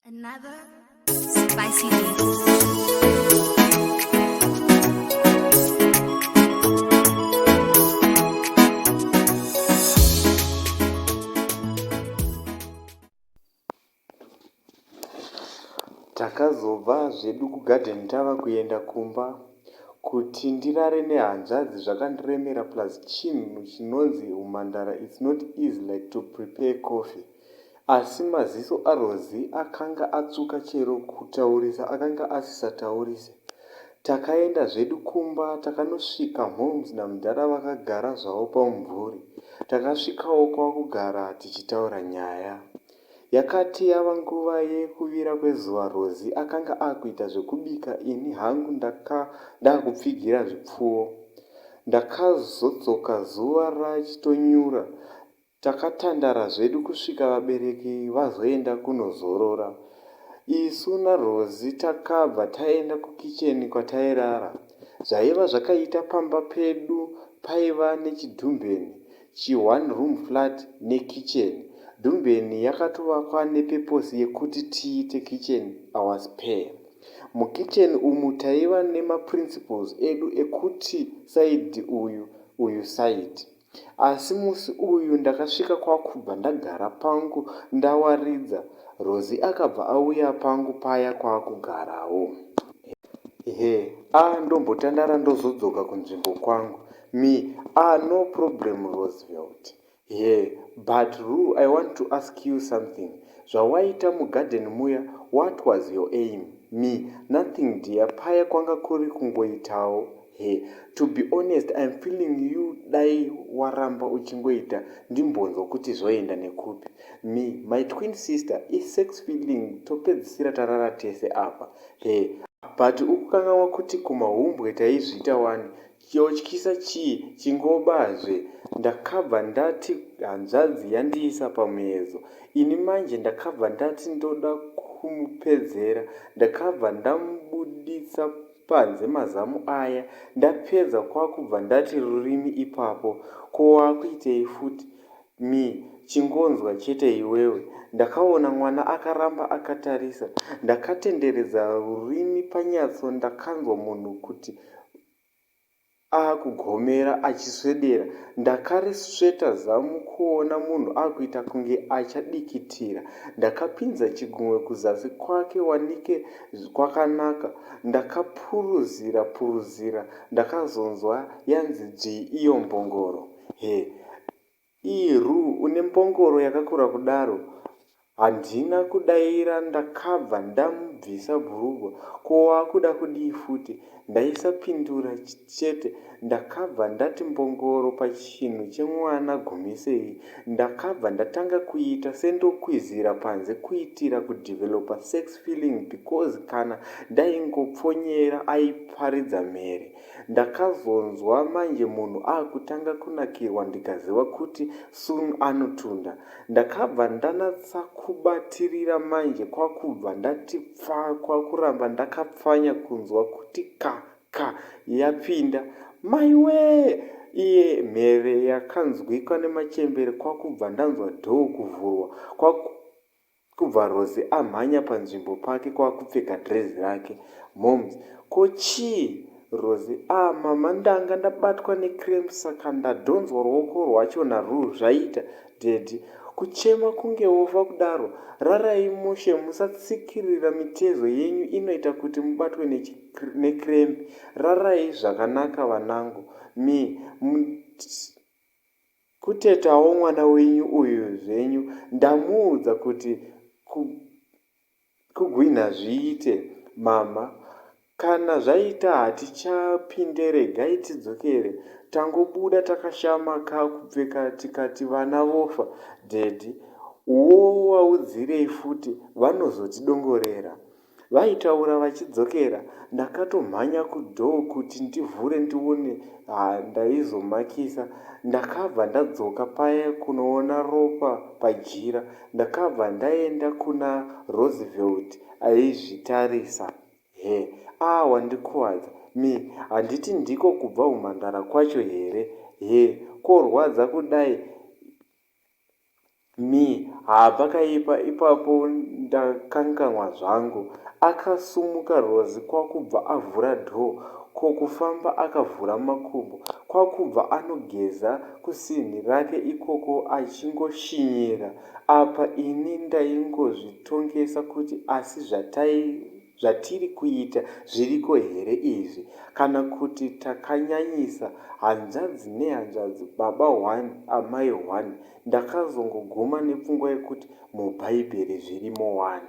Another spicy leaf. Takazobva zvedu kugadheni tava kuenda kumba kuti ndirare nehanzvadzi zvakandiremera plus chinhu chinonzi humhandara it's not easy like to prepare coffee. Asi maziso aRozi akanga atsvuka chero kutaurisa akanga asisataurisi. Takaenda zvedu kumba takanosvika Holmes naMudhara vakagara zvavo pamumvuri. Takasvikawo kwakugara tichitaura nyaya. Yakati yava nguva yekuvira kwezuva Rozi akanga akuita zvekubika ini hangu ndakupfigira zvipfuwo. Ndakazodzoka zuva rachitonyura. Takatandara zvedu kusvika vabereki vazoenda kunozorora. Isu naRozi takabva taenda kukicheni kwatairara. Zvaiva zvakaita pamba pedu paiva nechidhumbeni, chi1 room flat nekicheni. Dhumbeni yakatovakwa nepeposi yekuti tiite kicheni our spare. Mukicheni umu taiva nemaprinciples edu ekuti side uyu side. Asi musi uyu ndakasvika kwakubva ndagara pangu ndawaridza. Rozi akabva auya pangu paya kwakugarawo. Ndombotandara ndozodzoka kunzvimbo kwangu. No problem Roosevelt. But Ru, I want to ask you something. Zvawaita mugarden muya, what was your aim? Nothing dear. Paya kwanga kuri kungoitawo. To be honest, I'm feeling you dai waramba uchingoita ndimbonzo kuti zvoenda nekupi. My twin sister is sex feeling topedzisira tarara tese apa. But ukukanga kuti kumahumbwe taizvita wani. Chiotyisa chii chingobazve. Ndakabva ndati hanzvadzi yandiisa pamuezo. Ini manje ndakabva ndati ndoda kumupedzera. Ndakabva ndamubudisa panze mazamu aya. Ndapedza kwakubva ndati rurimi ipapo. Ko wakuitei futi? Chingonzwa chete iwewe. Ndakaona mwana akaramba akatarisa. Ndakatenderedza rurimi panyatso ndakanzwa munhu kuti akugomera achiswedera. Ndakarisveta zamu kuona munhu akuita kunge achadikitira. Ndakapinza chigumwe kuzasi kwake wanike kwakanaka. Ndakapuruzira. Ndakazonzwa yanzi dzvi iyo mbongoro. Ru une mbongoro yakakura kudaro. Handina kudaira. Ndakabva ndamubvisa bhurugwa. Ko wakuda kudii futi? Ndaisapindura chete. Ndakabva ndati mbongoro pachinhu chemwana gumisei. Ndakabva ndatanga kuita sendokwizira panze kuitira kudevelopa sex feeling because kana ndaingopfonyera aiparidza mhere. Ndakazonzwa manje munhu akutanga kunakirwa ndikaziva kuti soon anotunda. Ndakabva ndanatsa kubatirira manje kwakubva ndati kwakuramba ndakapfanya kunzwa kuti ka yapinda. Maiwe! Iye mhere yakanzwika nemachembere kwakubva ndanzwa dhoo kuvhurwa. Kwakubva Rozi amhanya panzvimbo pake kwakupfeka drezi rake. Moms, ko chii? Rozi, mama ndanga ndabatwa necramps saka ndadhonzwa ruoko rwacho naRu zvaita. Daddy, kuchema kunge wofa kudaro. Rarai mushe musatsikirira mitezo yenyu inoita kuti mubatwe necramp. Rarai zvakanaka vanangu. Kutetawo mwana wenyu uyu zvenyu. Ndamuudza kuti kugwina zviite. Mama, kana zvaita hatichapinde regai tidzokere. Tangobuda takashama kupfeka tikati vana vofa. Daddy, waudzirei futi vanozotidongorera. Vaitaura vachidzokera. Ndakatomhanya kudhoo kuti ndivhure ndione ndaizomakisa. Ndakabva ndadzoka paya kunoona ropa pajira. Ndakabva ndaenda kuna Roosevelt aizvitarisa. Wandikuwadza. Handiti ndiko kubva humhandara kwacho here? Korwadza kudai. Pakaipa ipapo ndakanganwa zvangu. Akasumuka Rozi kwakubva avhura dhoo, kokufamba akavhura makumbo, kwakubva anogeza kusinhi rake ikoko achingoshinyira. Apa ini ndaingozvitongesa kuti asi zvatiri kuita zviriko here izvi, kana kuti takanyanyisa. Hanzvadzi nehanzvadzi, baba 1 amai 1. Ndakazongoguma nepfungwa yekuti mubhaibheri zvirimo 1.